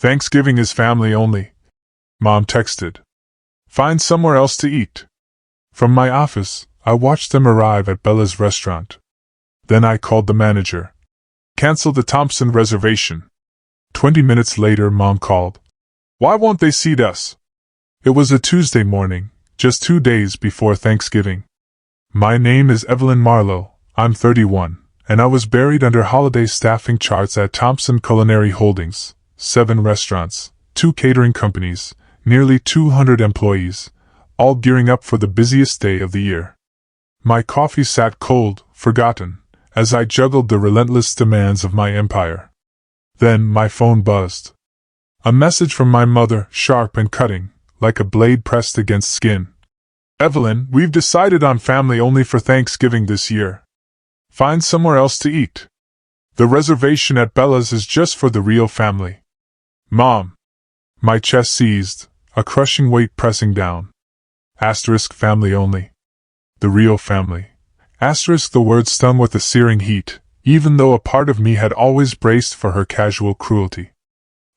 Thanksgiving is family only, Mom texted. Find somewhere else to eat. From my office, I watched them arrive at Bella's restaurant. Then I called the manager. Cancel the Thompson reservation. 20 minutes later, Mom called. Why won't they seat us? It was a Tuesday morning, just 2 days before Thanksgiving. My name is Evelyn Marlowe, I'm 31, and I was buried under holiday staffing charts at Thompson Culinary Holdings, 7 restaurants, 2 catering companies, nearly 200 employees, all gearing up for the busiest day of the year. My coffee sat cold, forgotten, as I juggled the relentless demands of my empire. Then my phone buzzed. A message from my mother, sharp and cutting, like a blade pressed against skin. Evelyn, we've decided on family only for Thanksgiving this year. Find somewhere else to eat. The reservation at Bella's is just for the real family. Mom. My chest seized, a crushing weight pressing down. Asterisk family only. The real family. Asterisk the word stung with a searing heat, even though a part of me had always braced for her casual cruelty.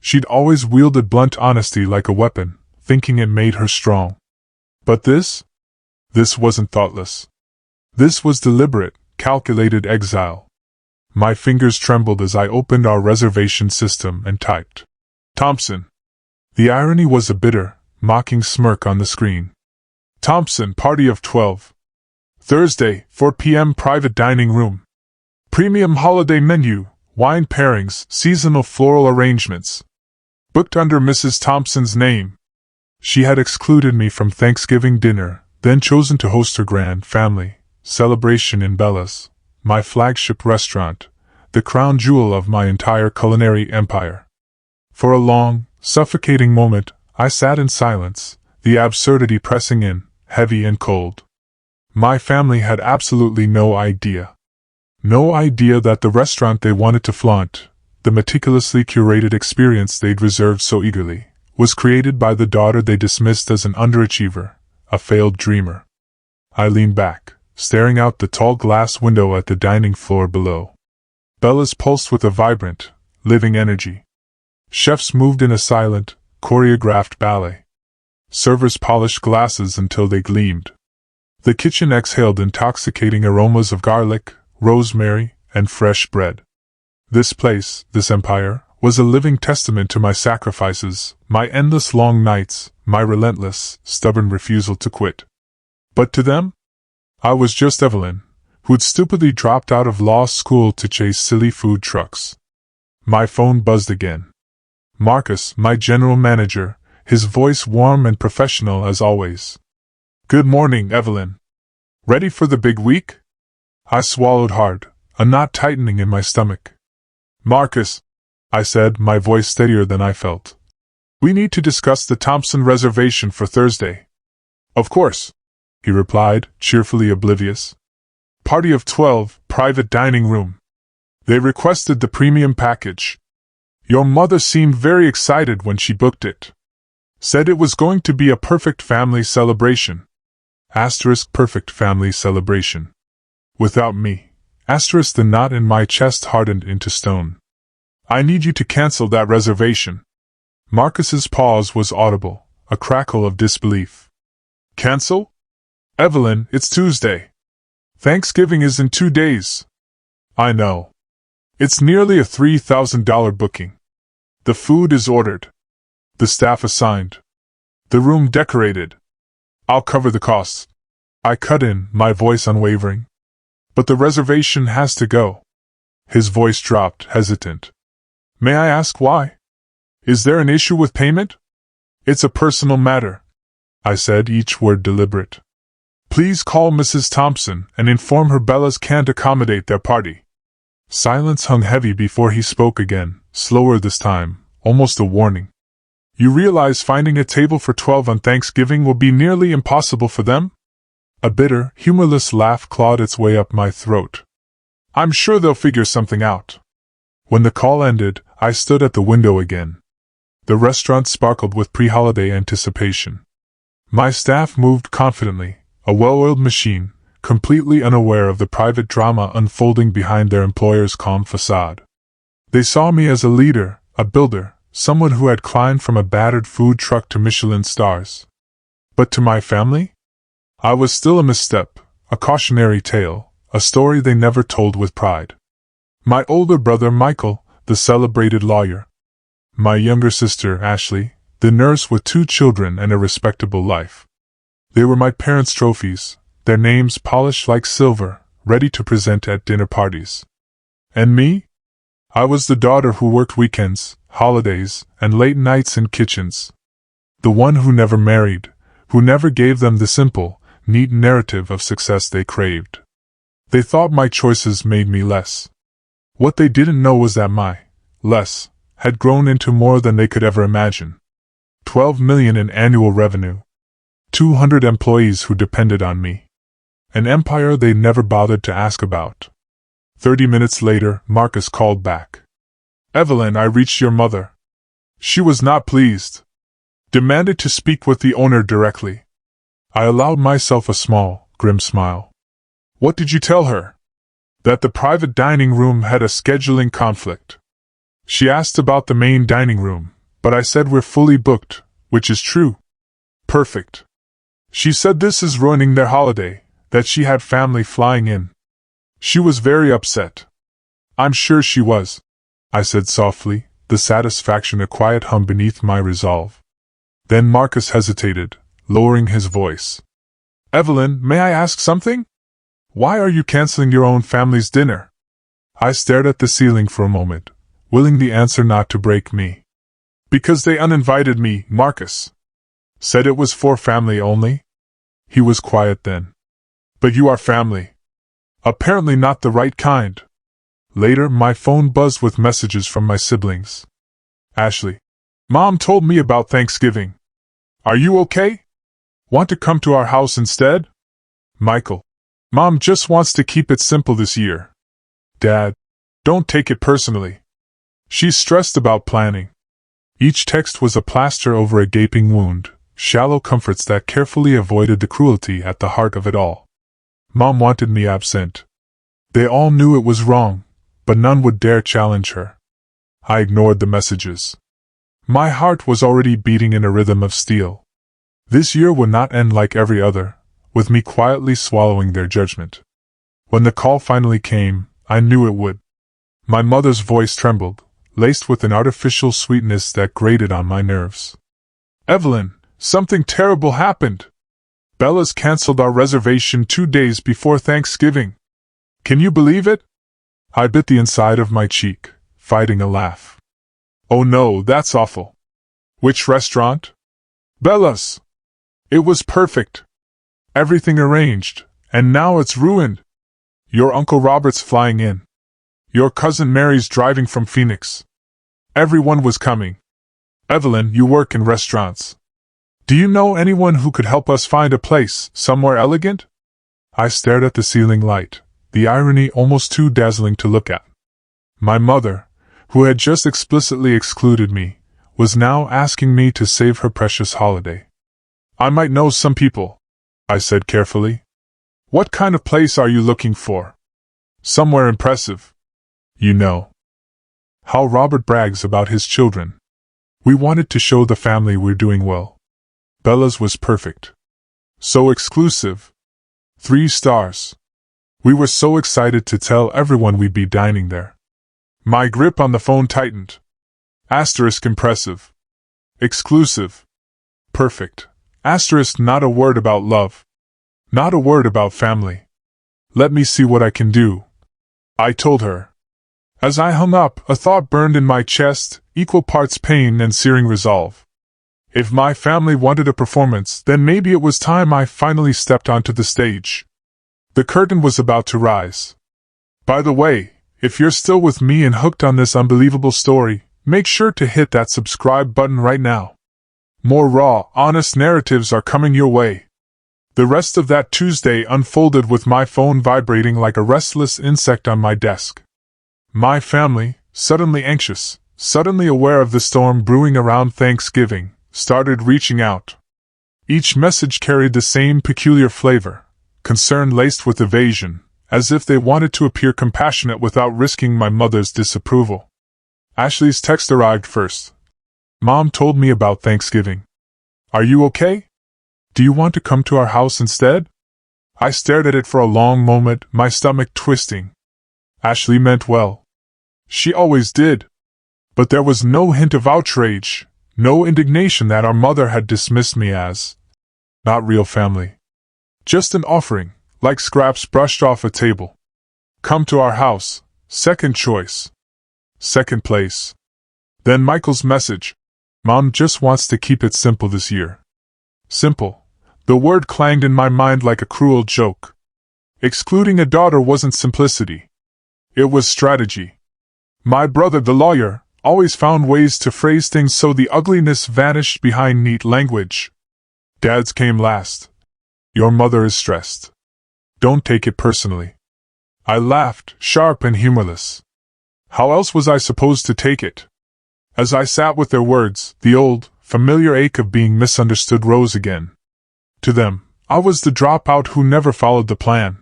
She'd always wielded blunt honesty like a weapon, thinking it made her strong. But this? This wasn't thoughtless. This was deliberate, calculated exile. My fingers trembled as I opened our reservation system and typed. Thompson. The irony was a bitter, mocking smirk on the screen. Thompson, party of 12. Thursday, 4 p.m. private dining room. Premium holiday menu, wine pairings, seasonal floral arrangements. Booked under Mrs. Thompson's name. She had excluded me from Thanksgiving dinner, then chosen to host her grand family celebration in Bella's, my flagship restaurant, the crown jewel of my entire culinary empire. For a long, suffocating moment, I sat in silence, the absurdity pressing in, heavy and cold. My family had absolutely no idea. No idea that the restaurant they wanted to flaunt, the meticulously curated experience they'd reserved so eagerly, was created by the daughter they dismissed as an underachiever, a failed dreamer. I leaned back, staring out the tall glass window at the dining floor below. Bella's pulsed with a vibrant, living energy. Chefs moved in a silent, choreographed ballet. Servers polished glasses until they gleamed. The kitchen exhaled intoxicating aromas of garlic, rosemary, and fresh bread. This place, this empire, was a living testament to my sacrifices, my endless long nights, my relentless, stubborn refusal to quit. But to them? I was just Evelyn, who'd stupidly dropped out of law school to chase silly food trucks. My phone buzzed again. Marcus, my general manager, his voice warm and professional as always. Good morning, Evelyn. Ready for the big week? I swallowed hard, a knot tightening in my stomach. Marcus, I said, my voice steadier than I felt. We need to discuss the Thompson reservation for Thursday. Of course, he replied, cheerfully oblivious. Party of 12, private dining room. They requested the premium package. Your mother seemed very excited when she booked it. Said it was going to be a perfect family celebration. Asterisk perfect family celebration. Without me. Asterisk the knot in my chest hardened into stone. I need you to cancel that reservation. Marcus's pause was audible, a crackle of disbelief. Cancel? Evelyn, it's Tuesday. Thanksgiving is in 2 days. I know. It's nearly a $3,000 booking. The food is ordered. The staff assigned. The room decorated. I'll cover the costs. I cut in, my voice unwavering. But the reservation has to go. His voice dropped, hesitant. May I ask why? Is there an issue with payment? It's a personal matter, I said, each word deliberate. Please call Mrs. Thompson and inform her Bella's can't accommodate their party. Silence hung heavy before he spoke again, slower this time, almost a warning. You realize finding a table for 12 on Thanksgiving will be nearly impossible for them? A bitter, humorless laugh clawed its way up my throat. I'm sure they'll figure something out. When the call ended, I stood at the window again. The restaurant sparkled with pre-holiday anticipation. My staff moved confidently, a well-oiled machine, completely unaware of the private drama unfolding behind their employer's calm facade. They saw me as a leader, a builder, someone who had climbed from a battered food truck to Michelin stars. But to my family? I was still a misstep, a cautionary tale, a story they never told with pride. My older brother Michael, the celebrated lawyer. My younger sister Ashley, the nurse with 2 children and a respectable life. They were my parents' trophies, their names polished like silver, ready to present at dinner parties. And me? I was the daughter who worked weekends, holidays, and late nights in kitchens. The one who never married, who never gave them the simple, neat narrative of success they craved. They thought my choices made me less. What they didn't know was that my less had grown into more than they could ever imagine. 12 million in annual revenue. 200 employees who depended on me. An empire they never bothered to ask about. 30 minutes later, Marcus called back. Evelyn, I reached your mother. She was not pleased. Demanded to speak with the owner directly. I allowed myself a small, grim smile. What did you tell her? That the private dining room had a scheduling conflict. She asked about the main dining room, but I said we're fully booked, which is true. Perfect. She said this is ruining their holiday, that she had family flying in. She was very upset. I'm sure she was, I said softly, the satisfaction a quiet hum beneath my resolve. Then Marcus hesitated, lowering his voice. Evelyn, may I ask something? Why are you canceling your own family's dinner? I stared at the ceiling for a moment, willing the answer not to break me. Because they uninvited me, Marcus. Said it was for family only? He was quiet then. But you are family. Apparently not the right kind. Later, my phone buzzed with messages from my siblings. Ashley. Mom told me about Thanksgiving. Are you okay? Want to come to our house instead? Michael. Mom just wants to keep it simple this year. Dad. Don't take it personally. She's stressed about planning. Each text was a plaster over a gaping wound, shallow comforts that carefully avoided the cruelty at the heart of it all. Mom wanted me absent. They all knew it was wrong, but none would dare challenge her. I ignored the messages. My heart was already beating in a rhythm of steel. This year would not end like every other, with me quietly swallowing their judgment. When the call finally came, I knew it would. My mother's voice trembled, laced with an artificial sweetness that grated on my nerves. Evelyn, something terrible happened. Bella's canceled our reservation 2 days before Thanksgiving. Can you believe it? I bit the inside of my cheek, fighting a laugh. Oh no, that's awful. Which restaurant? Bella's. It was perfect. Everything arranged, and now it's ruined. Your Uncle Robert's flying in. Your cousin Mary's driving from Phoenix. Everyone was coming. Evelyn, you work in restaurants. Do you know anyone who could help us find a place, somewhere elegant? I stared at the ceiling light, the irony almost too dazzling to look at. My mother, who had just explicitly excluded me, was now asking me to save her precious holiday. I might know some people, I said carefully. What kind of place are you looking for? Somewhere impressive. You know how Robert brags about his children. We wanted to show the family we're doing well. Bella's was perfect. So exclusive. 3 stars. We were so excited to tell everyone we'd be dining there. My grip on the phone tightened. Asterisk impressive. Exclusive. Perfect. Asterisk not a word about love. Not a word about family. Let me see what I can do, I told her. As I hung up, a thought burned in my chest, equal parts pain and searing resolve. If my family wanted a performance, then maybe it was time I finally stepped onto the stage. The curtain was about to rise. By the way, if you're still with me and hooked on this unbelievable story, make sure to hit that subscribe button right now. More raw, honest narratives are coming your way. The rest of that Tuesday unfolded with my phone vibrating like a restless insect on my desk. My family, suddenly anxious, suddenly aware of the storm brewing around Thanksgiving, started reaching out. Each message carried the same peculiar flavor, concern laced with evasion, as if they wanted to appear compassionate without risking my mother's disapproval. Ashley's text arrived first. Mom told me about Thanksgiving. Are you okay? Do you want to come to our house instead? I stared at it for a long moment, my stomach twisting. Ashley meant well. She always did. But there was no hint of outrage, no indignation that our mother had dismissed me as not real family. Just an offering, like scraps brushed off a table. Come to our house, second choice. Second place. Then Michael's message. Mom just wants to keep it simple this year. Simple. The word clanged in my mind like a cruel joke. Excluding a daughter wasn't simplicity. It was strategy. My brother, the lawyer, always found ways to phrase things so the ugliness vanished behind neat language. Dad's came last. Your mother is stressed. Don't take it personally. I laughed, sharp and humorless. How else was I supposed to take it? As I sat with their words, the old, familiar ache of being misunderstood rose again. To them, I was the dropout who never followed the plan.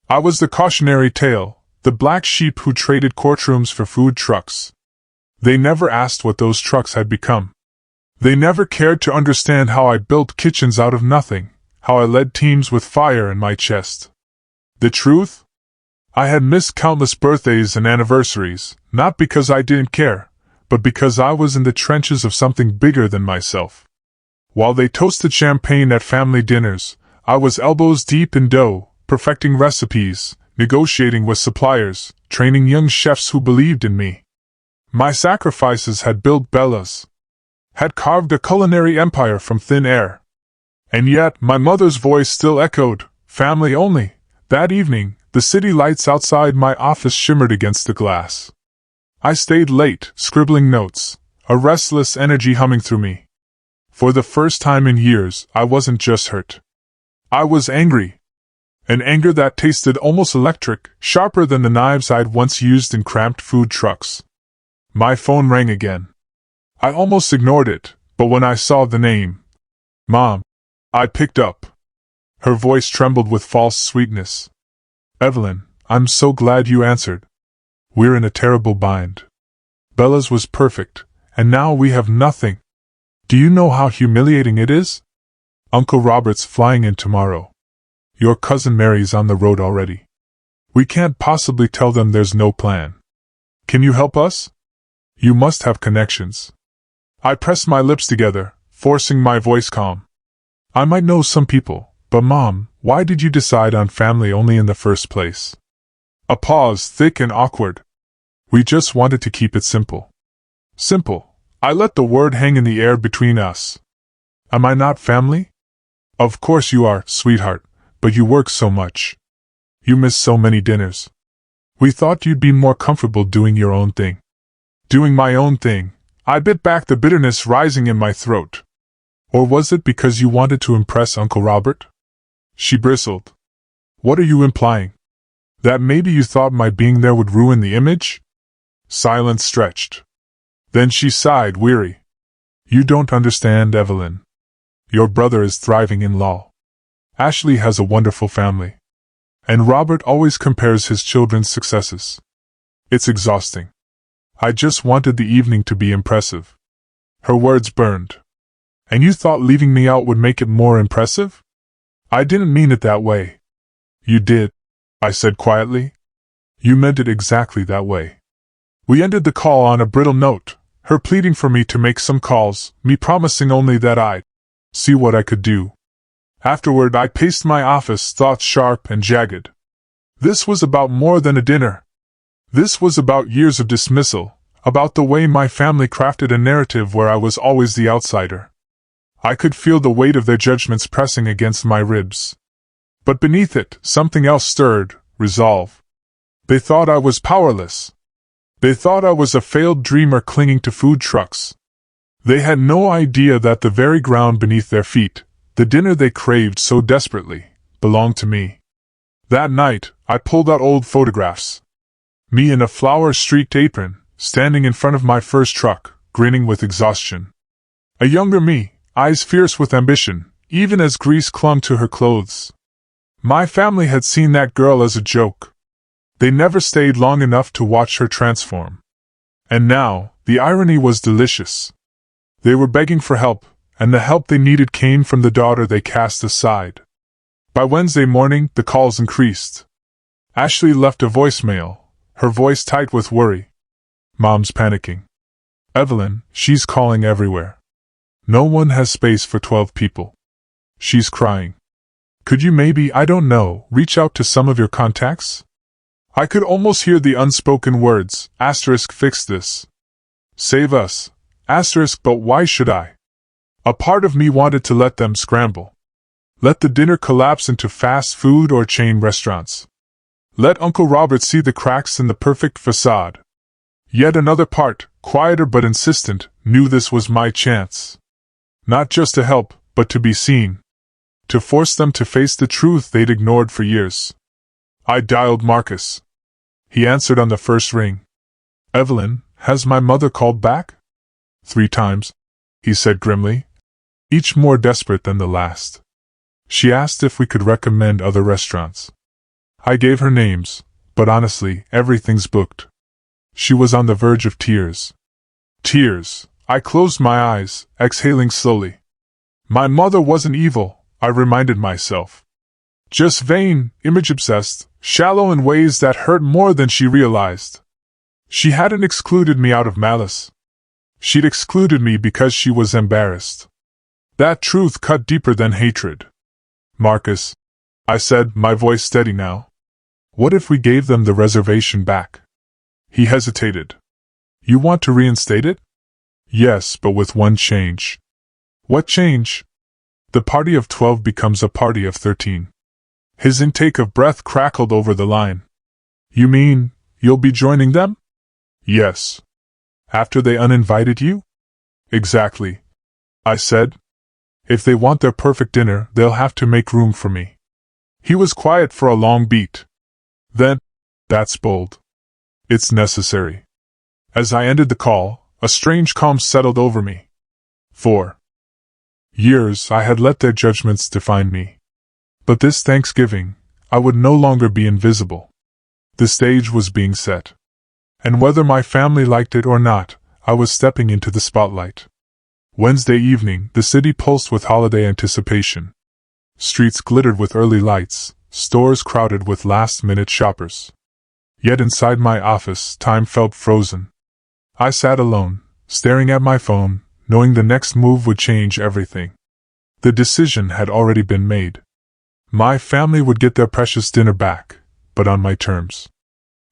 I was the cautionary tale, the black sheep who traded courtrooms for food trucks. They never asked what those trucks had become. They never cared to understand how I built kitchens out of nothing, how I led teams with fire in my chest. The truth? I had missed countless birthdays and anniversaries, not because I didn't care, but because I was in the trenches of something bigger than myself. While they toasted champagne at family dinners, I was elbows deep in dough, perfecting recipes, negotiating with suppliers, training young chefs who believed in me. My sacrifices had built Bella's, had carved a culinary empire from thin air. And yet, my mother's voice still echoed, family only. That evening, the city lights outside my office shimmered against the glass. I stayed late, scribbling notes, a restless energy humming through me. For the first time in years, I wasn't just hurt. I was angry. An anger that tasted almost electric, sharper than the knives I'd once used in cramped food trucks. My phone rang again. I almost ignored it, but when I saw the name, Mom, I picked up. Her voice trembled with false sweetness. Evelyn, I'm so glad you answered. We're in a terrible bind. Bella's was perfect, and now we have nothing. Do you know how humiliating it is? Uncle Robert's flying in tomorrow. Your cousin Mary's on the road already. We can't possibly tell them there's no plan. Can you help us? You must have connections. I pressed my lips together, forcing my voice calm. I might know some people, but Mom, why did you decide on family only in the first place? A pause, thick and awkward. We just wanted to keep it simple. Simple. I let the word hang in the air between us. Am I not family? Of course you are, sweetheart, but you work so much. You miss so many dinners. We thought you'd be more comfortable doing your own thing. Doing my own thing. I bit back the bitterness rising in my throat. Or was it because you wanted to impress Uncle Robert? She bristled. What are you implying? That maybe you thought my being there would ruin the image? Silence stretched. Then she sighed, weary. You don't understand, Evelyn. Your brother is thriving in law. Ashley has a wonderful family. And Robert always compares his children's successes. It's exhausting. I just wanted the evening to be impressive. Her words burned. And you thought leaving me out would make it more impressive? I didn't mean it that way. You did, I said quietly. You meant it exactly that way. We ended the call on a brittle note, her pleading for me to make some calls, me promising only that I'd see what I could do. Afterward, I paced my office, thoughts sharp and jagged. This was about more than a dinner. This was about years of dismissal, about the way my family crafted a narrative where I was always the outsider. I could feel the weight of their judgments pressing against my ribs. But beneath it, something else stirred, resolve. They thought I was powerless. They thought I was a failed dreamer clinging to food trucks. They had no idea that the very ground beneath their feet, the dinner they craved so desperately, belonged to me. That night, I pulled out old photographs. Me in a flower-streaked apron, standing in front of my first truck, grinning with exhaustion. A younger me, eyes fierce with ambition, even as grease clung to her clothes. My family had seen that girl as a joke. They never stayed long enough to watch her transform. And now, the irony was delicious. They were begging for help, and the help they needed came from the daughter they cast aside. By Wednesday morning, the calls increased. Ashley left a voicemail, her voice tight with worry. Mom's panicking. Evelyn, she's calling everywhere. No one has space for 12 people. She's crying. Could you maybe, I don't know, reach out to some of your contacts? I could almost hear the unspoken words, fix this. Save us, but why should I? A part of me wanted to let them scramble. Let the dinner collapse into fast food or chain restaurants. Let Uncle Robert see the cracks in the perfect facade. Yet another part, quieter but insistent, knew this was my chance. Not just to help, but to be seen. To force them to face the truth they'd ignored for years. I dialed Marcus. He answered on the first ring. Evelyn, has my mother called back? 3 times, he said grimly, each more desperate than the last. She asked if we could recommend other restaurants. I gave her names, but honestly, everything's booked. She was on the verge of tears. Tears. I closed my eyes, exhaling slowly. My mother wasn't evil, I reminded myself. Just vain, image-obsessed, shallow in ways that hurt more than she realized. She hadn't excluded me out of malice. She'd excluded me because she was embarrassed. That truth cut deeper than hatred. Marcus, I said, my voice steady now. What if we gave them the reservation back? He hesitated. You want to reinstate it? Yes, but with one change. What change? The party of 12 becomes a party of 13. His intake of breath crackled over the line. You mean, you'll be joining them? Yes. After they uninvited you? Exactly. I said. If they want their perfect dinner, they'll have to make room for me. He was quiet for a long beat. Then, that's bold. It's necessary. As I ended the call, a strange calm settled over me. For years I had let their judgments define me. But this Thanksgiving, I would no longer be invisible. The stage was being set. And whether my family liked it or not, I was stepping into the spotlight. Wednesday evening, the city pulsed with holiday anticipation. Streets glittered with early lights, stores crowded with last-minute shoppers. Yet inside my office, time felt frozen. I sat alone, staring at my phone, knowing the next move would change everything. The decision had already been made. My family would get their precious dinner back, but on my terms.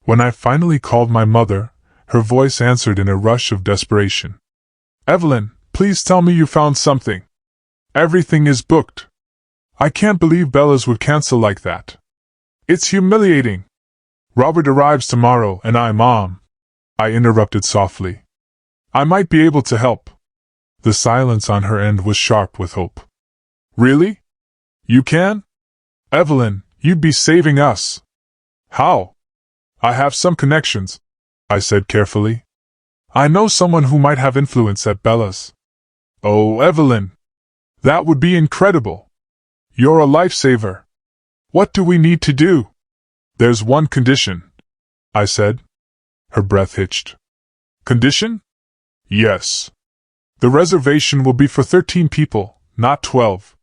When I finally called my mother, her voice answered in a rush of desperation. Evelyn, please tell me you found something. Everything is booked. I can't believe Bella's would cancel like that. It's humiliating. Robert arrives tomorrow and Mom. I interrupted softly. I might be able to help. The silence on her end was sharp with hope. Really? You can? Evelyn, you'd be saving us. How? I have some connections, I said carefully. I know someone who might have influence at Bella's. Oh, Evelyn. That would be incredible. You're a lifesaver. What do we need to do? There's one condition, I said. Her breath hitched. Condition? Yes. The reservation will be for 13 people, not 12.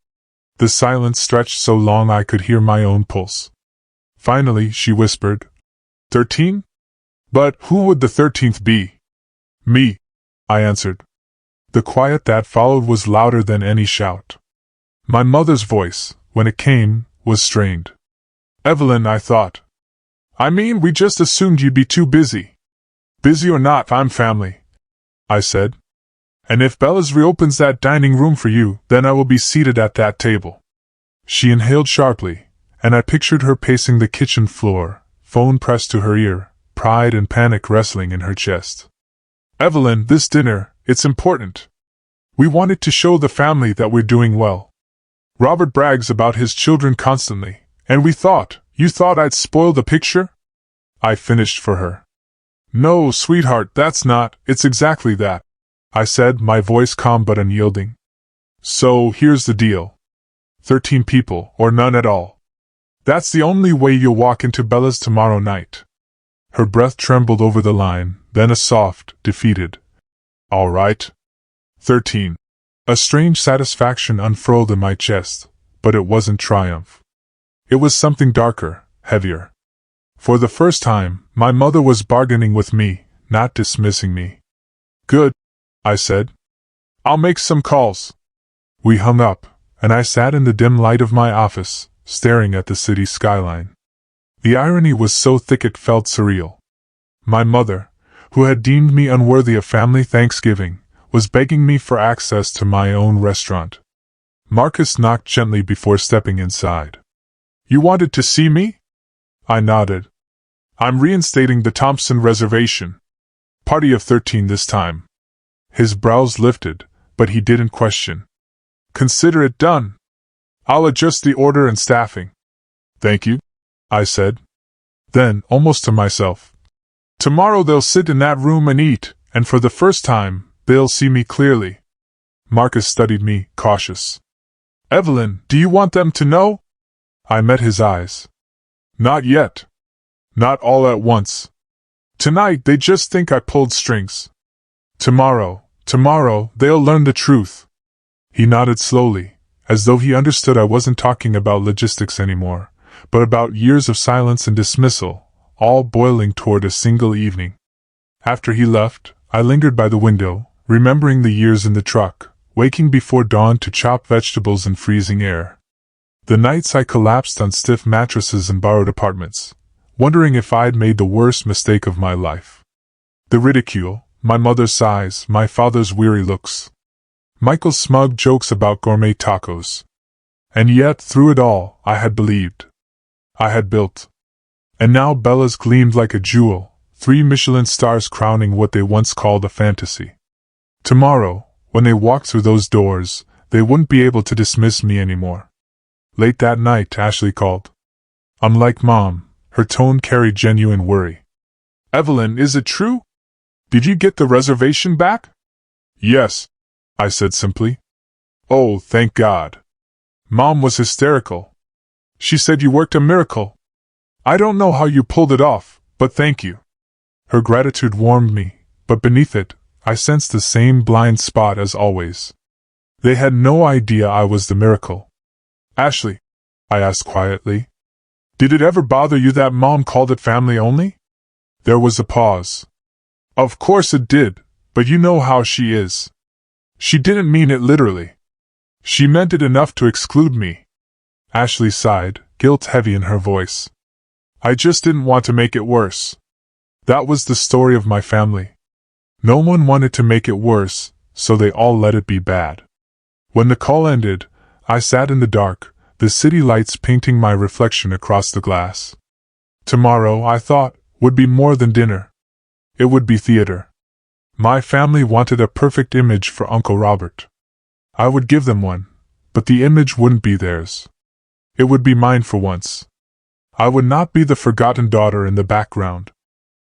The silence stretched so long I could hear my own pulse. Finally, she whispered, 13? But who would the 13th be? Me, I answered. The quiet that followed was louder than any shout. My mother's voice, when it came, was strained. Evelyn, I thought. I mean, we just assumed you'd be too busy. Busy or not, I'm family, I said. And if Bella's reopens that dining room for you, then I will be seated at that table. She inhaled sharply, and I pictured her pacing the kitchen floor, phone pressed to her ear, pride and panic wrestling in her chest. Evelyn, this dinner, it's important. We wanted to show the family that we're doing well. Robert brags about his children constantly, and you thought I'd spoil the picture? I finished for her. No, sweetheart, it's exactly that, I said, my voice calm but unyielding. So, here's the deal. 13 people, or none at all. That's the only way you'll walk into Bella's tomorrow night. Her breath trembled over the line, then a soft, defeated, all right. 13. A strange satisfaction unfurled in my chest, but it wasn't triumph. It was something darker, heavier. For the first time, my mother was bargaining with me, not dismissing me. Good, I said. I'll make some calls. We hung up, and I sat in the dim light of my office, staring at the city skyline. The irony was so thick it felt surreal. My mother, who had deemed me unworthy of family Thanksgiving, was begging me for access to my own restaurant. Marcus knocked gently before stepping inside. You wanted to see me? I nodded. I'm reinstating the Thompson Reservation. Party of 13 this time. His brows lifted, but he didn't question. Consider it done. I'll adjust the order and staffing. Thank you, I said. Then, almost to myself, tomorrow they'll sit in that room and eat, and for the first time, they'll see me clearly. Marcus studied me, cautious. Evelyn, do you want them to know? I met his eyes. Not yet. Not all at once. Tonight they just think I pulled strings. Tomorrow, they'll learn the truth. He nodded slowly, as though he understood I wasn't talking about logistics anymore, but about years of silence and dismissal, all boiling toward a single evening. After he left, I lingered by the window, remembering the years in the truck, waking before dawn to chop vegetables in freezing air. The nights I collapsed on stiff mattresses in borrowed apartments, wondering if I'd made the worst mistake of my life. The ridicule, my mother's sighs, my father's weary looks, Michael's smug jokes about gourmet tacos. And yet, through it all, I had believed. I had built. And now Bella's gleamed like a jewel, 3 Michelin stars crowning what they once called a fantasy. Tomorrow, when they walked through those doors, they wouldn't be able to dismiss me anymore. Late that night, Ashley called. Unlike Mom, her tone carried genuine worry. Evelyn, is it true? Did you get the reservation back? Yes, I said simply. Oh, thank God. Mom was hysterical. She said you worked a miracle. I don't know how you pulled it off, but thank you. Her gratitude warmed me, but beneath it, I sensed the same blind spot as always. They had no idea I was the miracle. Ashley, I asked quietly, did it ever bother you that Mom called it family only? There was a pause. Of course it did, but you know how she is. She didn't mean it literally. She meant it enough to exclude me. Ashley sighed, guilt heavy in her voice. I just didn't want to make it worse. That was the story of my family. No one wanted to make it worse, so they all let it be bad. When the call ended, I sat in the dark, the city lights painting my reflection across the glass. Tomorrow, I thought, would be more than dinner. It would be theater. My family wanted a perfect image for Uncle Robert. I would give them one, but the image wouldn't be theirs. It would be mine for once. I would not be the forgotten daughter in the background.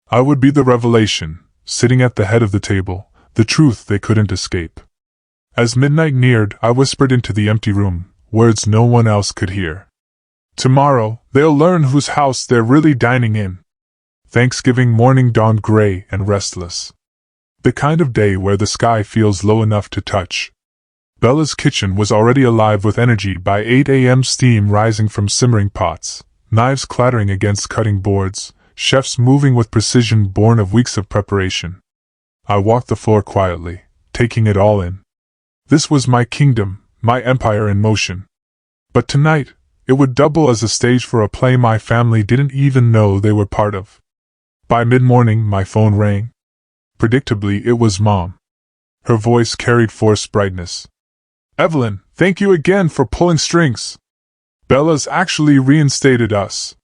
I would be the revelation, sitting at the head of the table, the truth they couldn't escape. As midnight neared, I whispered into the empty room, words no one else could hear. Tomorrow, they'll learn whose house they're really dining in. Thanksgiving morning dawned gray and restless. The kind of day where the sky feels low enough to touch. Bella's kitchen was already alive with energy by 8 a.m. steam rising from simmering pots, knives clattering against cutting boards, chefs moving with precision born of weeks of preparation. I walked the floor quietly, taking it all in. This was my kingdom, my empire in motion. But tonight, it would double as a stage for a play my family didn't even know they were part of. By mid-morning, my phone rang. Predictably, it was Mom. Her voice carried forced brightness. Evelyn, thank you again for pulling strings. Bella's actually reinstated us.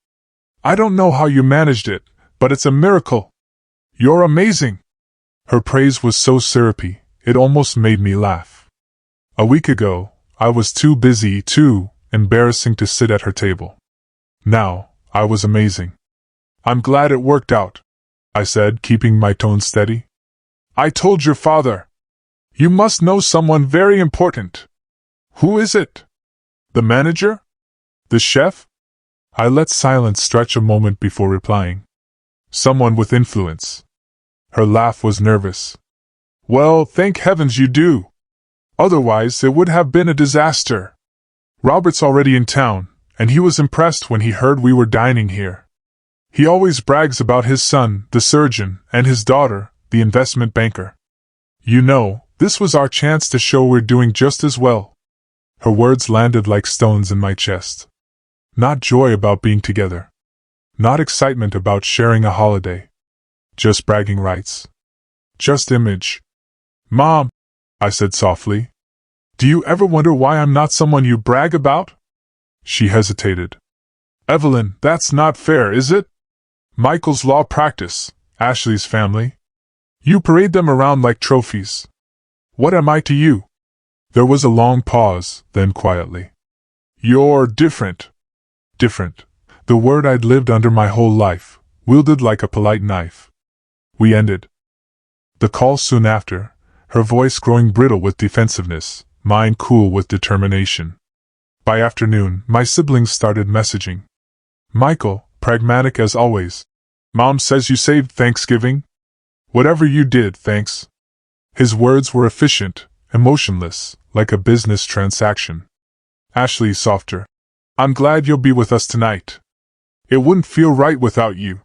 I don't know how you managed it, but it's a miracle. You're amazing. Her praise was so syrupy, it almost made me laugh. A week ago, I was too busy, too embarrassing to sit at her table. Now, I was amazing. I'm glad it worked out, I said, keeping my tone steady. I told your father. You must know someone very important. Who is it? The manager? The chef? I let silence stretch a moment before replying. Someone with influence. Her laugh was nervous. Well, thank heavens you do, Otherwise, it would have been a disaster. Robert's already in town, and he was impressed when he heard we were dining here. He always brags about his son, the surgeon, and his daughter, the investment banker. You know, this was our chance to show we're doing just as well. Her words landed like stones in my chest. Not joy about being together. Not excitement about sharing a holiday. Just bragging rights. Just image. Mom, I said softly. Do you ever wonder why I'm not someone you brag about? She hesitated. Evelyn, that's not fair, is it? Michael's law practice, Ashley's family. You parade them around like trophies. What am I to you? There was a long pause, then quietly. You're different. Different. The word I'd lived under my whole life, wielded like a polite knife. We ended the call soon after, her voice growing brittle with defensiveness, mine cool with determination. By afternoon, my siblings started messaging. Michael, pragmatic as always. Mom says you saved Thanksgiving? Whatever you did, thanks. His words were efficient, emotionless, like a business transaction. Ashley, softer. I'm glad you'll be with us tonight. It wouldn't feel right without you.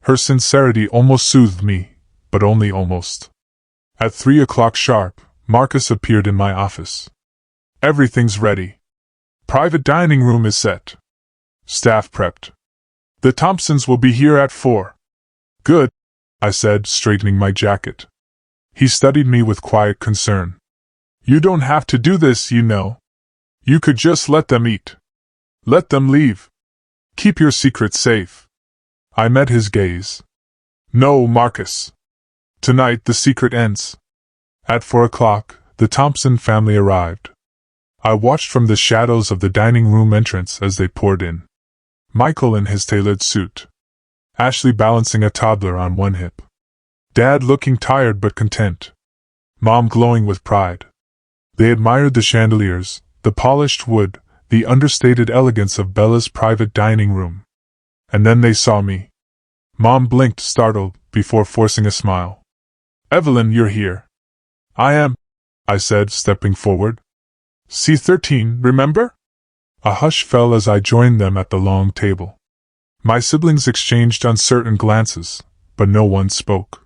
Her sincerity almost soothed me, but only almost. At 3 o'clock sharp, Marcus appeared in my office. Everything's ready. Private dining room is set. Staff prepped. The Thompsons will be here at 4. Good, I said, straightening my jacket. He studied me with quiet concern. You don't have to do this, you know. You could just let them eat. Let them leave. Keep your secret safe. I met his gaze. No, Marcus. Tonight the secret ends. At 4 o'clock, the Thompson family arrived. I watched from the shadows of the dining room entrance as they poured in. Michael in his tailored suit. Ashley balancing a toddler on one hip. Dad looking tired but content. Mom glowing with pride. They admired the chandeliers, the polished wood, the understated elegance of Bella's private dining room. And then they saw me. Mom blinked, startled, before forcing a smile. Evelyn, you're here. I am, I said, stepping forward. C13, remember? A hush fell as I joined them at the long table. My siblings exchanged uncertain glances, but no one spoke.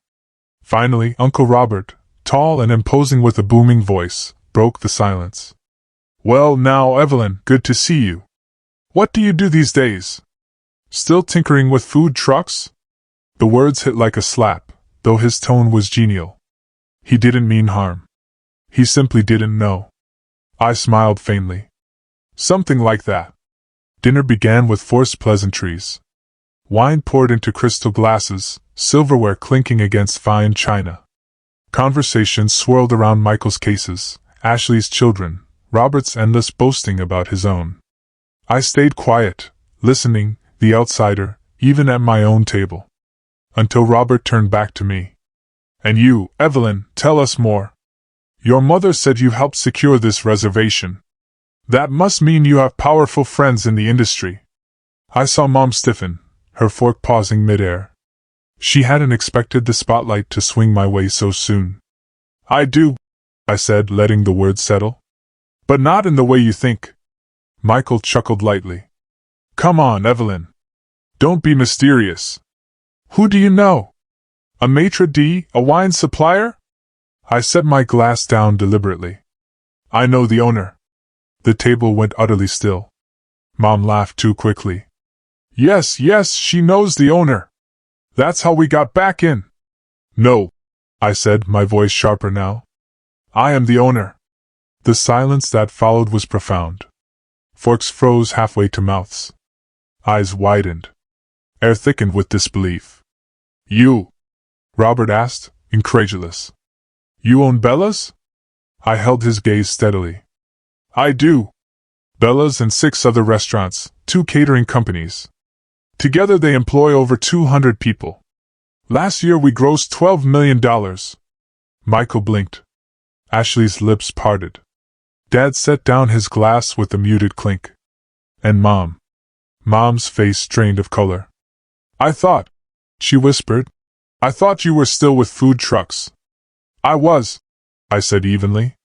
Finally, Uncle Robert, tall and imposing with a booming voice, broke the silence. Well now, Evelyn, good to see you. What do you do these days? Still tinkering with food trucks? The words hit like a slap, though his tone was genial. He didn't mean harm. He simply didn't know. I smiled faintly. Something like that. Dinner began with forced pleasantries. Wine poured into crystal glasses, silverware clinking against fine china. Conversation swirled around Michael's cases, Ashley's children, Robert's endless boasting about his own. I stayed quiet, listening, the outsider, even at my own table. Until Robert turned back to me. And you, Evelyn, tell us more. Your mother said you helped secure this reservation. That must mean you have powerful friends in the industry. I saw Mom stiffen, her fork pausing midair. She hadn't expected the spotlight to swing my way so soon. I do, I said, letting the words settle. But not in the way you think. Michael chuckled lightly. Come on, Evelyn. Don't be mysterious. Who do you know? A maitre d', a wine supplier? I set my glass down deliberately. I know the owner. The table went utterly still. Mom laughed too quickly. Yes, she knows the owner. That's how we got back in. No, I said, my voice sharper now. I am the owner. The silence that followed was profound. Forks froze halfway to mouths. Eyes widened. Air thickened with disbelief. You? Robert asked, incredulous. You own Bella's? I held his gaze steadily. I do. Bella's and 6 other restaurants, 2 catering companies. Together they employ over 200 people. Last year we grossed $12 million. Michael blinked. Ashley's lips parted. Dad set down his glass with a muted clink. And Mom's face drained of color. I thought, she whispered, I thought you were still with food trucks. I was, I said evenly.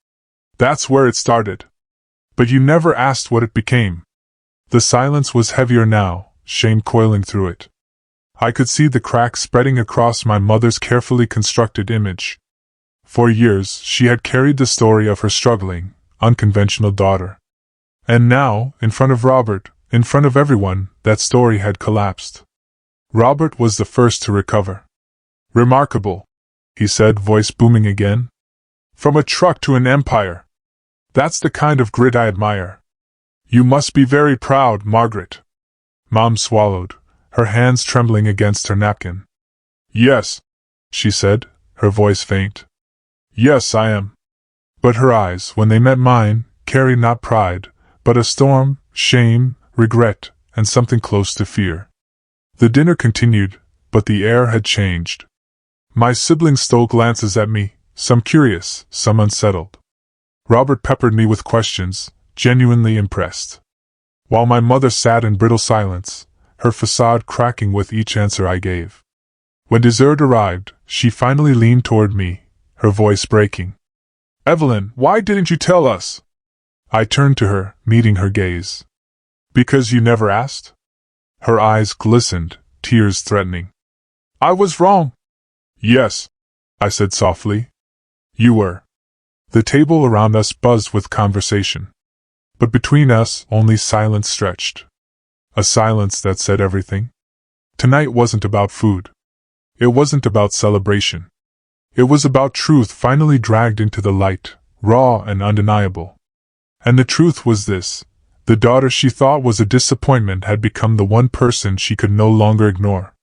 That's where it started. But you never asked what it became. The silence was heavier now, shame coiling through it. I could see the cracks spreading across my mother's carefully constructed image. For years, she had carried the story of her struggling, unconventional daughter. And now, in front of Robert, in front of everyone, that story had collapsed. Robert was the first to recover. "Remarkable," he said, voice booming again. "From a truck to an empire. That's the kind of grit I admire. You must be very proud, Margaret." Mom swallowed, her hands trembling against her napkin. "Yes," she said, her voice faint. "Yes, I am." But her eyes, when they met mine, carried not pride, but a storm, shame, regret, and something close to fear. The dinner continued, but the air had changed. My siblings stole glances at me, some curious, some unsettled. Robert peppered me with questions, genuinely impressed. While my mother sat in brittle silence, her facade cracking with each answer I gave. When dessert arrived, she finally leaned toward me, her voice breaking. "Evelyn, why didn't you tell us?" I turned to her, meeting her gaze. "Because you never asked?" Her eyes glistened, tears threatening. "I was wrong." "Yes," I said softly. "You were." The table around us buzzed with conversation. But between us, only silence stretched. A silence that said everything. Tonight wasn't about food. It wasn't about celebration. It was about truth finally dragged into the light, raw and undeniable. And the truth was this: the daughter she thought was a disappointment had become the one person she could no longer ignore.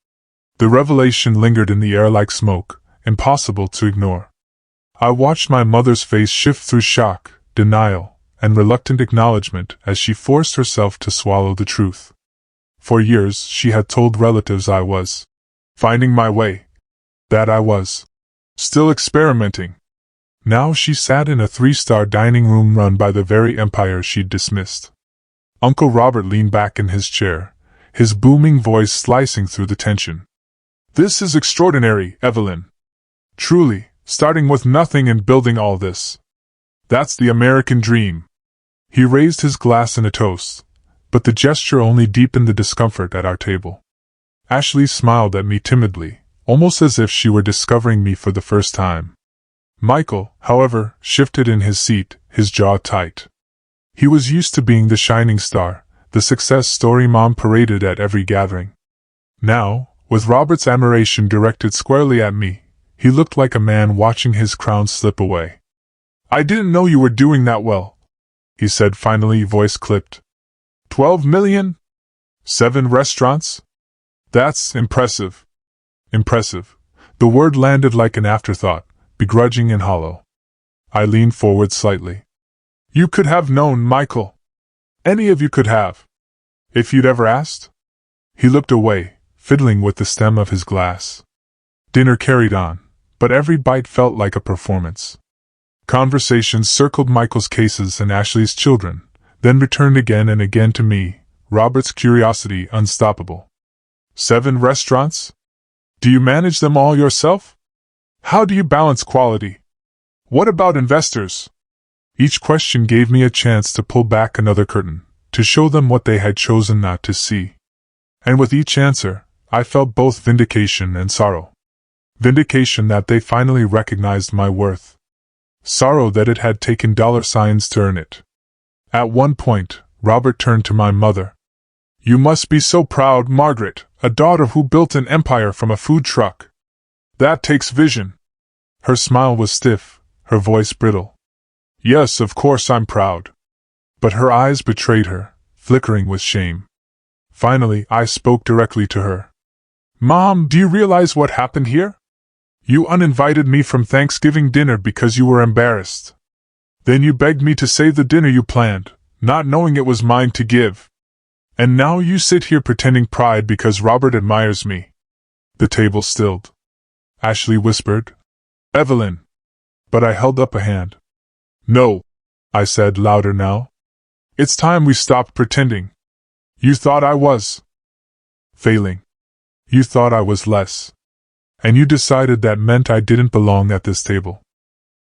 The revelation lingered in the air like smoke, impossible to ignore. I watched my mother's face shift through shock, denial, and reluctant acknowledgement as she forced herself to swallow the truth. For years she had told relatives I was finding my way, that I was still experimenting. Now she sat in a 3-star dining room run by the very empire she'd dismissed. Uncle Robert leaned back in his chair, his booming voice slicing through the tension. "This is extraordinary, Evelyn. Truly, starting with nothing and building all this. That's the American dream." He raised his glass in a toast, but the gesture only deepened the discomfort at our table. Ashley smiled at me timidly, almost as if she were discovering me for the first time. Michael, however, shifted in his seat, his jaw tight. He was used to being the shining star, the success story Mom paraded at every gathering. Now, with Robert's admiration directed squarely at me, he looked like a man watching his crown slip away. "I didn't know you were doing that well," he said finally, voice clipped. 12 million? 7 restaurants? That's impressive." Impressive. The word landed like an afterthought, begrudging and hollow. I leaned forward slightly. "You could have known, Michael. Any of you could have. If you'd ever asked." He looked away, fiddling with the stem of his glass. Dinner carried on, but every bite felt like a performance. Conversations circled Michael's cases and Ashley's children, then returned again and again to me, Robert's curiosity unstoppable. 7 restaurants? Do you manage them all yourself? How do you balance quality? What about investors? Each question gave me a chance to pull back another curtain, to show them what they had chosen not to see. And with each answer, I felt both vindication and sorrow. Vindication that they finally recognized my worth. Sorrow that it had taken $signs to earn it. At one point, Robert turned to my mother. "You must be so proud, Margaret, a daughter who built an empire from a food truck. That takes vision." Her smile was stiff, her voice brittle. "Yes, of course I'm proud." But her eyes betrayed her, flickering with shame. Finally, I spoke directly to her. "Mom, do you realize what happened here? You uninvited me from Thanksgiving dinner because you were embarrassed. Then you begged me to save the dinner you planned, not knowing it was mine to give. And now you sit here pretending pride because Robert admires me." The table stilled. Ashley whispered, "Evelyn." But I held up a hand. "No," I said louder now. "It's time we stopped pretending. You thought I was failing. You thought I was less. And you decided that meant I didn't belong at this table."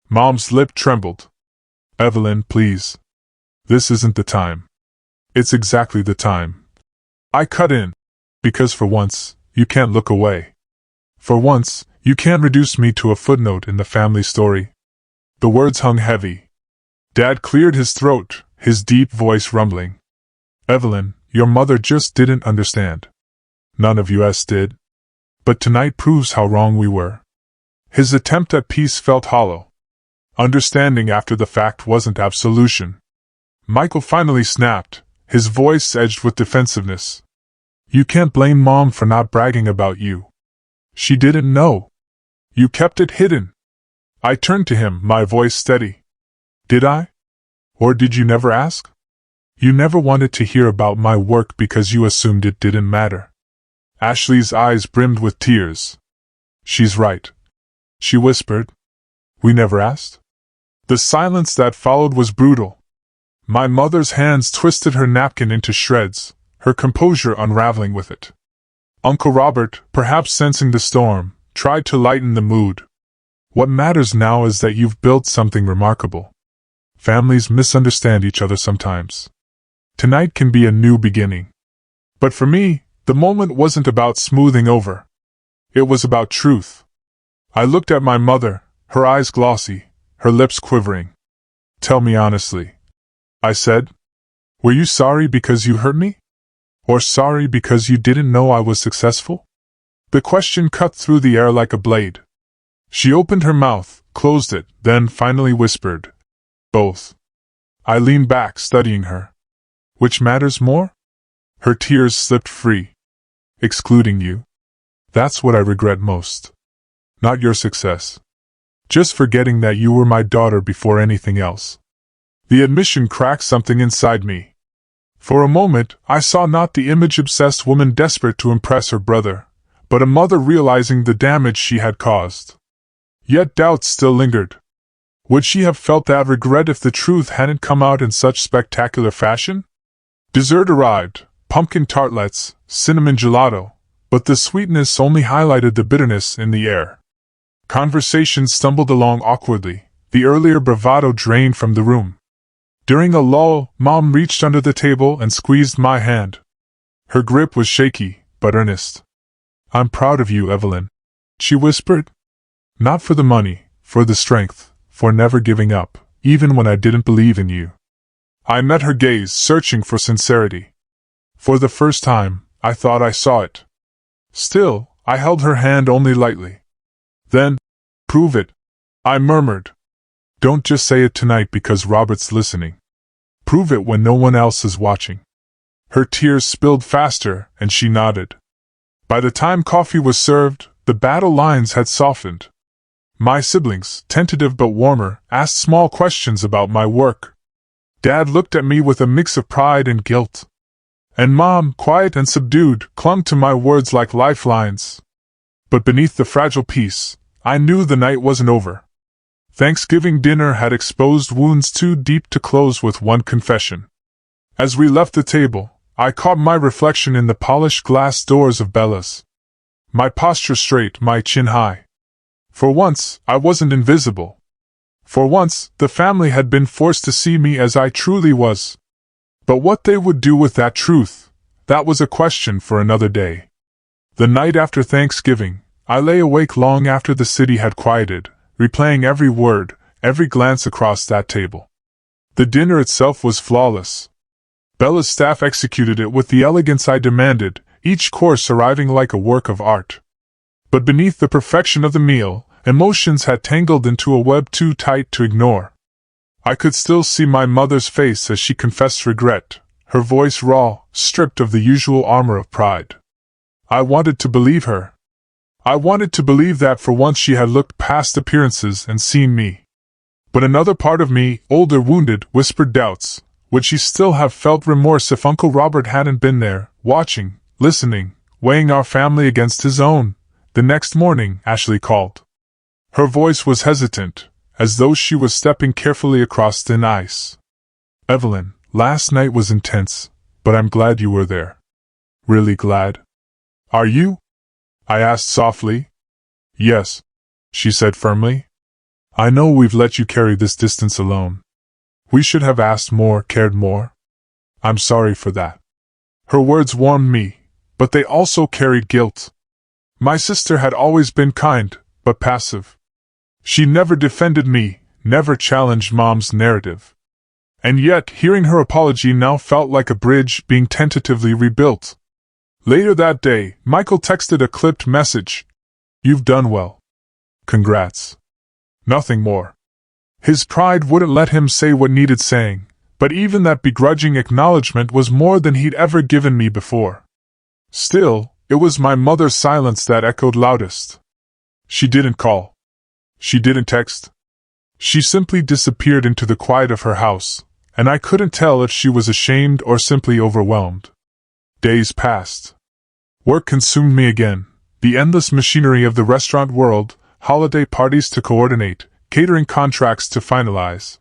Mom's lip trembled. Evelyn, please. This isn't the time. It's exactly the time. I cut in. Because for once, you can't look away. For once, you can't reduce me to a footnote in the family story. The words hung heavy. Dad cleared his throat, his deep voice rumbling. Evelyn, your mother just didn't understand. None of us did. But tonight proves how wrong we were. His attempt at peace felt hollow. Understanding after the fact wasn't absolution. Michael finally snapped, his voice edged with defensiveness. You can't blame Mom for not bragging about you. She didn't know. You kept it hidden. I turned to him, my voice steady. Did I? Or did you never ask? You never wanted to hear about my work because you assumed it didn't matter. Ashley's eyes brimmed with tears. She's right. She whispered. We never asked? The silence that followed was brutal. My mother's hands twisted her napkin into shreds, her composure unraveling with it. Uncle Robert, perhaps sensing the storm, tried to lighten the mood. What matters now is that you've built something remarkable. Families misunderstand each other sometimes. Tonight can be a new beginning. But for me, the moment wasn't about smoothing over. It was about truth. I looked at my mother, her eyes glossy, her lips quivering. Tell me honestly, I said. Were you sorry because you hurt me? Or sorry because you didn't know I was successful? The question cut through the air like a blade. She opened her mouth, closed it, then finally whispered, both. I leaned back, studying her. Which matters more? Her tears slipped free. Excluding you. That's what I regret most. Not your success. Just forgetting that you were my daughter before anything else. The admission cracked something inside me. For a moment, I saw not the image-obsessed woman desperate to impress her brother, but a mother realizing the damage she had caused. Yet doubts still lingered. Would she have felt that regret if the truth hadn't come out in such spectacular fashion? Dessert arrived, pumpkin tartlets, cinnamon gelato, but the sweetness only highlighted the bitterness in the air. Conversation stumbled along awkwardly, the earlier bravado drained from the room. During a lull, Mom reached under the table and squeezed my hand. Her grip was shaky, but earnest. I'm proud of you, Evelyn, she whispered. Not for the money, for the strength, for never giving up, even when I didn't believe in you. I met her gaze, searching for sincerity. For the first time, I thought I saw it. Still, I held her hand only lightly. Then, prove it, I murmured. Don't just say it tonight because Robert's listening. Prove it when no one else is watching. Her tears spilled faster, and she nodded. By the time coffee was served, the battle lines had softened. My siblings, tentative but warmer, asked small questions about my work. Dad looked at me with a mix of pride and guilt. And Mom, quiet and subdued, clung to my words like lifelines. But beneath the fragile peace, I knew the night wasn't over. Thanksgiving dinner had exposed wounds too deep to close with one confession. As we left the table, I caught my reflection in the polished glass doors of Bella's. My posture straight, my chin high. For once, I wasn't invisible. For once, the family had been forced to see me as I truly was. But what they would do with that truth, that was a question for another day. The night after Thanksgiving, I lay awake long after the city had quieted, replaying every word, every glance across that table. The dinner itself was flawless. Bella's staff executed it with the elegance I demanded, each course arriving like a work of art. But beneath the perfection of the meal, emotions had tangled into a web too tight to ignore. I could still see my mother's face as she confessed regret, her voice raw, stripped of the usual armor of pride. I wanted to believe her. I wanted to believe that for once she had looked past appearances and seen me. But another part of me, older, wounded, whispered doubts. Would she still have felt remorse if Uncle Robert hadn't been there, watching, listening, weighing our family against his own? The next morning, Ashley called. Her voice was hesitant, as though she was stepping carefully across thin ice. Evelyn, last night was intense, but I'm glad you were there. Really glad. Are you? I asked softly. Yes, she said firmly. I know we've let you carry this distance alone. We should have asked more, cared more. I'm sorry for that. Her words warmed me, but they also carried guilt. My sister had always been kind, but passive. She never defended me, never challenged Mom's narrative. And yet, hearing her apology now felt like a bridge being tentatively rebuilt. Later that day, Michael texted a clipped message. "You've done well. Congrats." Nothing more. His pride wouldn't let him say what needed saying, but even that begrudging acknowledgement was more than he'd ever given me before. Still, it was my mother's silence that echoed loudest. She didn't call. She didn't text. She simply disappeared into the quiet of her house, and I couldn't tell if she was ashamed or simply overwhelmed. Days passed. Work consumed me again, the endless machinery of the restaurant world, holiday parties to coordinate, catering contracts to finalize.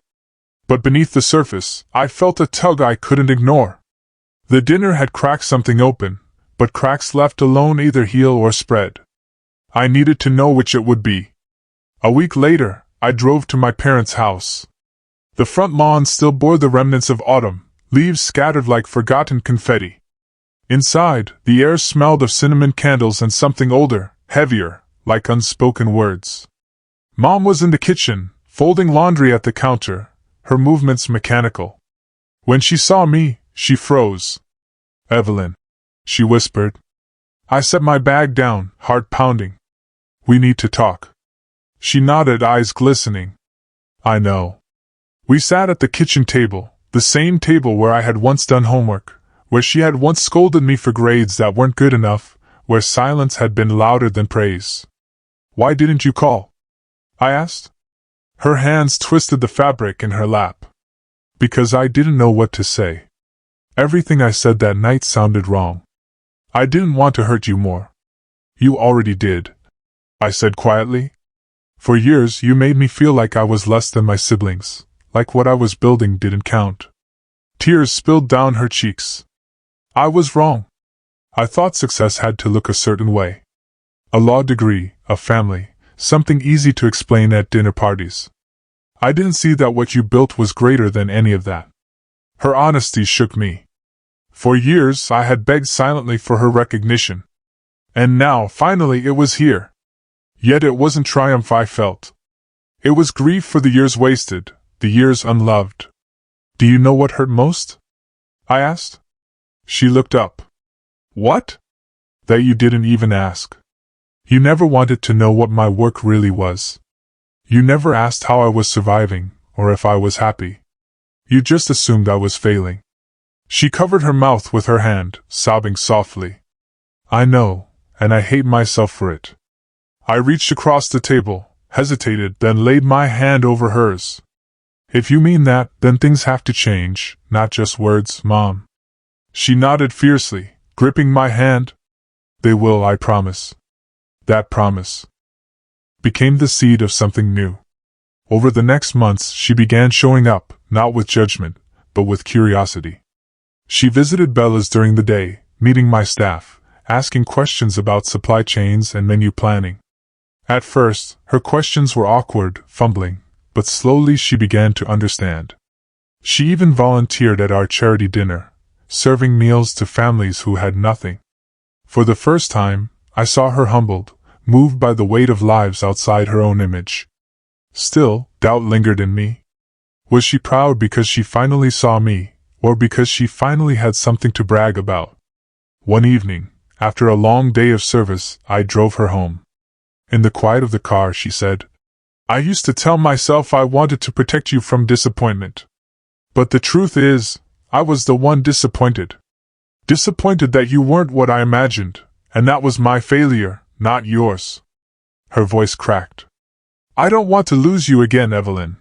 But beneath the surface, I felt a tug I couldn't ignore. The dinner had cracked something open, but cracks left alone either heal or spread. I needed to know which it would be. A week later, I drove to my parents' house. The front lawn still bore the remnants of autumn, leaves scattered like forgotten confetti. Inside, the air smelled of cinnamon candles and something older, heavier, like unspoken words. Mom was in the kitchen, folding laundry at the counter, her movements mechanical. When she saw me, she froze. "Evelyn," she whispered. I set my bag down, heart pounding. "We need to talk." She nodded, eyes glistening. "I know." We sat at the kitchen table, the same table where I had once done homework, where she had once scolded me for grades that weren't good enough, where silence had been louder than praise. "Why didn't you call?" I asked. Her hands twisted the fabric in her lap. "Because I didn't know what to say. Everything I said that night sounded wrong. I didn't want to hurt you more." "You already did," I said quietly. "For years you made me feel like I was less than my siblings, like what I was building didn't count." Tears spilled down her cheeks. I was wrong. I thought success had to look a certain way. A law degree, a family, something easy to explain at dinner parties. I didn't see that what you built was greater than any of that. Her honesty shook me. For years I had begged silently for her recognition. And now, finally, it was here. Yet it wasn't triumph I felt. It was grief for the years wasted, the years unloved. "Do you know what hurt most?" I asked. She looked up. "What?" "That you didn't even ask. You never wanted to know what my work really was. You never asked how I was surviving, or if I was happy. You just assumed I was failing." She covered her mouth with her hand, sobbing softly. "I know, and I hate myself for it." I reached across the table, hesitated, then laid my hand over hers. "If you mean that, then things have to change, not just words, Mom." She nodded fiercely, gripping my hand. "They will, I promise." That promise became the seed of something new. Over the next months she began showing up, not with judgment, but with curiosity. She visited Bella's during the day, meeting my staff, asking questions about supply chains and menu planning. At first, her questions were awkward, fumbling, but slowly she began to understand. She even volunteered at our charity dinner, serving meals to families who had nothing. For the first time, I saw her humbled, moved by the weight of lives outside her own image. Still, doubt lingered in me. Was she proud because she finally saw me, or because she finally had something to brag about? One evening, after a long day of service, I drove her home. In the quiet of the car, she said, "I used to tell myself I wanted to protect you from disappointment. But the truth is, I was the one disappointed. Disappointed that you weren't what I imagined, and that was my failure, not yours." Her voice cracked. "I don't want to lose you again, Evelyn.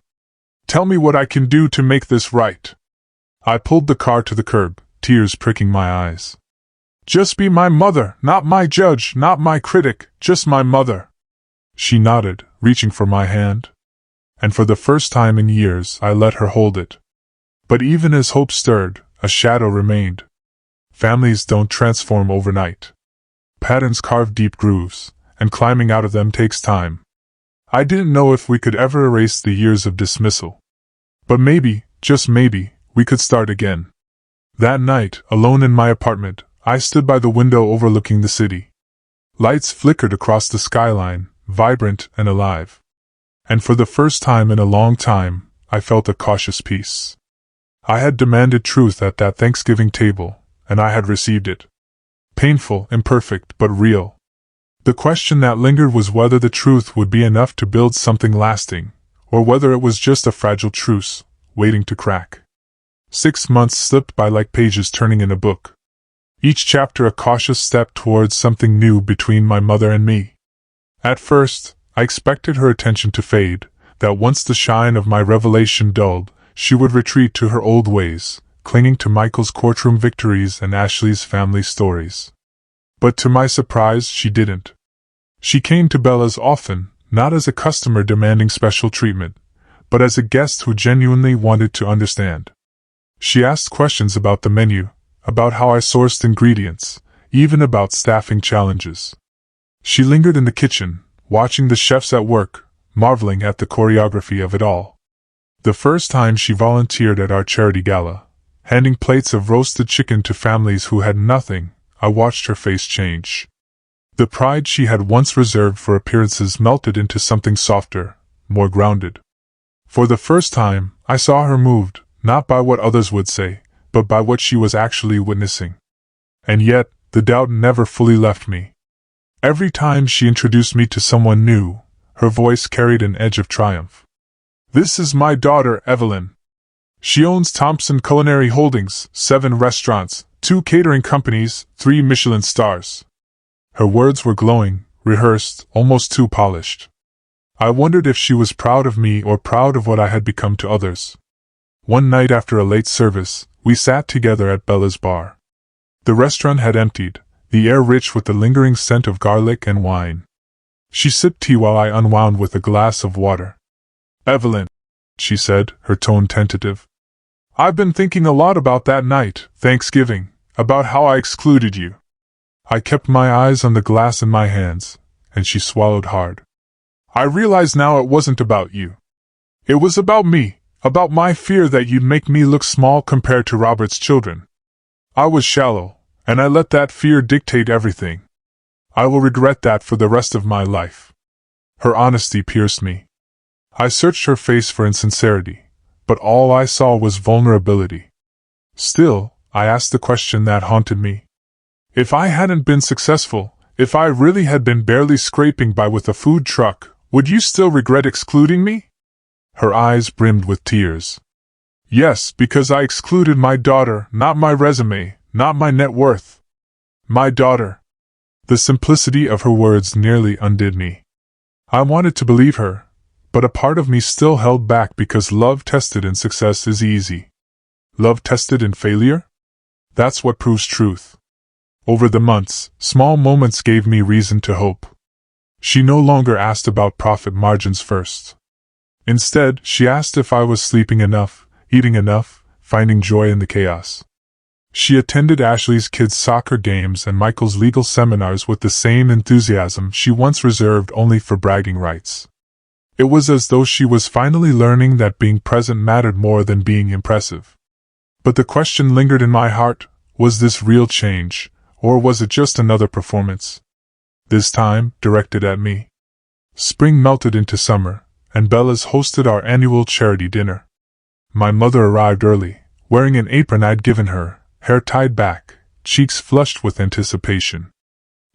Tell me what I can do to make this right." I pulled the car to the curb, tears pricking my eyes. "Just be my mother, not my judge, not my critic, just my mother." She nodded, reaching for my hand. And for the first time in years I let her hold it. But even as hope stirred, a shadow remained. Families don't transform overnight. Patterns carve deep grooves, and climbing out of them takes time. I didn't know if we could ever erase the years of dismissal. But maybe, just maybe, we could start again. That night, alone in my apartment, I stood by the window overlooking the city. Lights flickered across the skyline, vibrant and alive. And for the first time in a long time, I felt a cautious peace. I had demanded truth at that Thanksgiving table, and I had received it. Painful, imperfect, but real. The question that lingered was whether the truth would be enough to build something lasting, or whether it was just a fragile truce, waiting to crack. 6 months slipped by like pages turning in a book. Each chapter a cautious step towards something new between my mother and me. At first, I expected her attention to fade, that once the shine of my revelation dulled, she would retreat to her old ways, clinging to Michael's courtroom victories and Ashley's family stories. But to my surprise, she didn't. She came to Bella's often, not as a customer demanding special treatment, but as a guest who genuinely wanted to understand. She asked questions about the menu, about how I sourced ingredients, even about staffing challenges. She lingered in the kitchen, watching the chefs at work, marveling at the choreography of it all. The first time she volunteered at our charity gala, handing plates of roasted chicken to families who had nothing, I watched her face change. The pride she had once reserved for appearances melted into something softer, more grounded. For the first time, I saw her moved, not by what others would say, but by what she was actually witnessing. And yet, the doubt never fully left me. Every time she introduced me to someone new, her voice carried an edge of triumph. "This is my daughter, Evelyn. She owns Thompson Culinary Holdings, 7 restaurants, 2 catering companies, 3 Michelin stars." Her words were glowing, rehearsed, almost too polished. I wondered if she was proud of me or proud of what I had become to others. One night after a late service, we sat together at Bella's bar. The restaurant had emptied, the air rich with the lingering scent of garlic and wine. She sipped tea while I unwound with a glass of water. "Evelyn," she said, her tone tentative. "I've been thinking a lot about that night, Thanksgiving, about how I excluded you." I kept my eyes on the glass in my hands, and she swallowed hard. "I realize now it wasn't about you. It was about me. About my fear that you'd make me look small compared to Robert's children. I was shallow, and I let that fear dictate everything. I will regret that for the rest of my life." Her honesty pierced me. I searched her face for insincerity, but all I saw was vulnerability. Still, I asked the question that haunted me. If I hadn't been successful, if I really had been barely scraping by with a food truck, would you still regret excluding me? Her eyes brimmed with tears. "Yes, because I excluded my daughter, not my resume, not my net worth. My daughter." The simplicity of her words nearly undid me. I wanted to believe her, but a part of me still held back because love tested in success is easy. Love tested in failure? That's what proves truth. Over the months, small moments gave me reason to hope. She no longer asked about profit margins first. Instead, she asked if I was sleeping enough, eating enough, finding joy in the chaos. She attended Ashley's kids' soccer games and Michael's legal seminars with the same enthusiasm she once reserved only for bragging rights. It was as though she was finally learning that being present mattered more than being impressive. But the question lingered in my heart, was this real change, or was it just another performance? This time, directed at me. Spring melted into summer, and Bella's hosted our annual charity dinner. My mother arrived early, wearing an apron I'd given her, hair tied back, cheeks flushed with anticipation.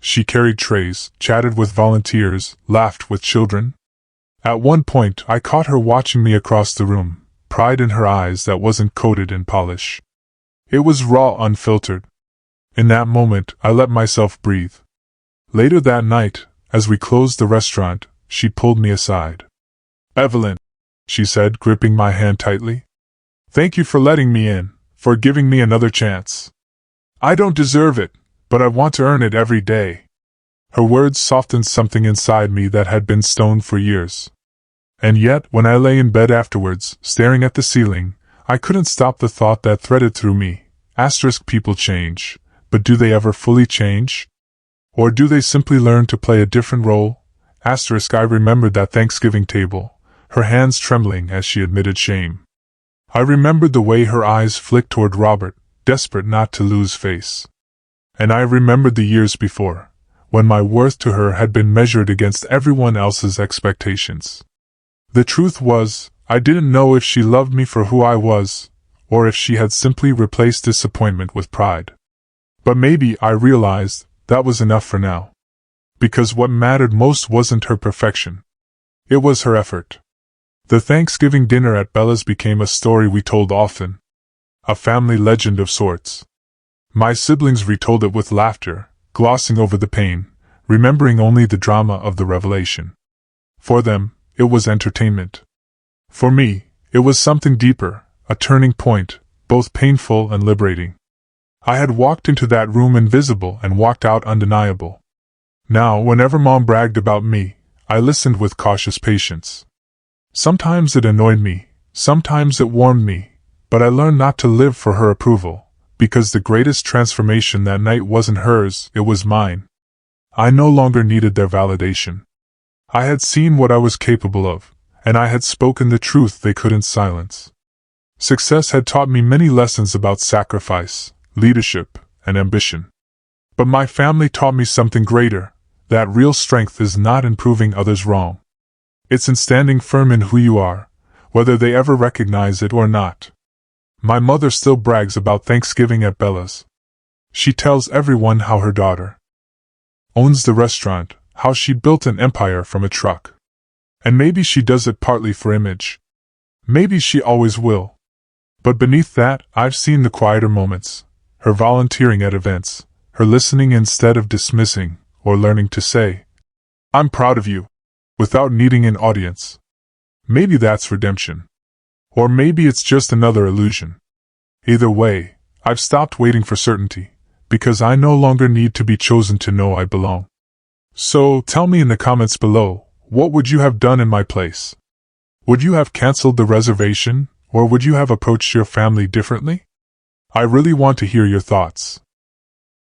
She carried trays, chatted with volunteers, laughed with children. At one point, I caught her watching me across the room, pride in her eyes that wasn't coated in polish. It was raw, unfiltered. In that moment, I let myself breathe. Later that night, as we closed the restaurant, she pulled me aside. "Evelyn," she said, gripping my hand tightly. "Thank you for letting me in, for giving me another chance. I don't deserve it, but I want to earn it every day." Her words softened something inside me that had been stoned for years. And yet, when I lay in bed afterwards, staring at the ceiling, I couldn't stop the thought that threaded through me. People change, but do they ever fully change? Or do they simply learn to play a different role? I remembered that Thanksgiving table, her hands trembling as she admitted shame. I remembered the way her eyes flicked toward Robert, desperate not to lose face. And I remembered the years before, when my worth to her had been measured against everyone else's expectations. The truth was, I didn't know if she loved me for who I was, or if she had simply replaced disappointment with pride. But maybe, I realized, that was enough for now. Because what mattered most wasn't her perfection. It was her effort. The Thanksgiving dinner at Bella's became a story we told often. A family legend of sorts. My siblings retold it with laughter, glossing over the pain, remembering only the drama of the revelation. For them, it was entertainment. For me, it was something deeper, a turning point, both painful and liberating. I had walked into that room invisible and walked out undeniable. Now, whenever Mom bragged about me, I listened with cautious patience. Sometimes it annoyed me, sometimes it warmed me, but I learned not to live for her approval, because the greatest transformation that night wasn't hers, it was mine. I no longer needed their validation. I had seen what I was capable of, and I had spoken the truth they couldn't silence. Success had taught me many lessons about sacrifice, leadership, and ambition. But my family taught me something greater, that real strength is not in proving others wrong. It's in standing firm in who you are, whether they ever recognize it or not. My mother still brags about Thanksgiving at Bella's. She tells everyone how her daughter owns the restaurant, how she built an empire from a truck. And maybe she does it partly for image. Maybe she always will. But beneath that, I've seen the quieter moments, her volunteering at events, her listening instead of dismissing, or learning to say, "I'm proud of you," without needing an audience. Maybe that's redemption. Or maybe it's just another illusion. Either way, I've stopped waiting for certainty, because I no longer need to be chosen to know I belong. So, tell me in the comments below, what would you have done in my place? Would you have canceled the reservation, or would you have approached your family differently? I really want to hear your thoughts.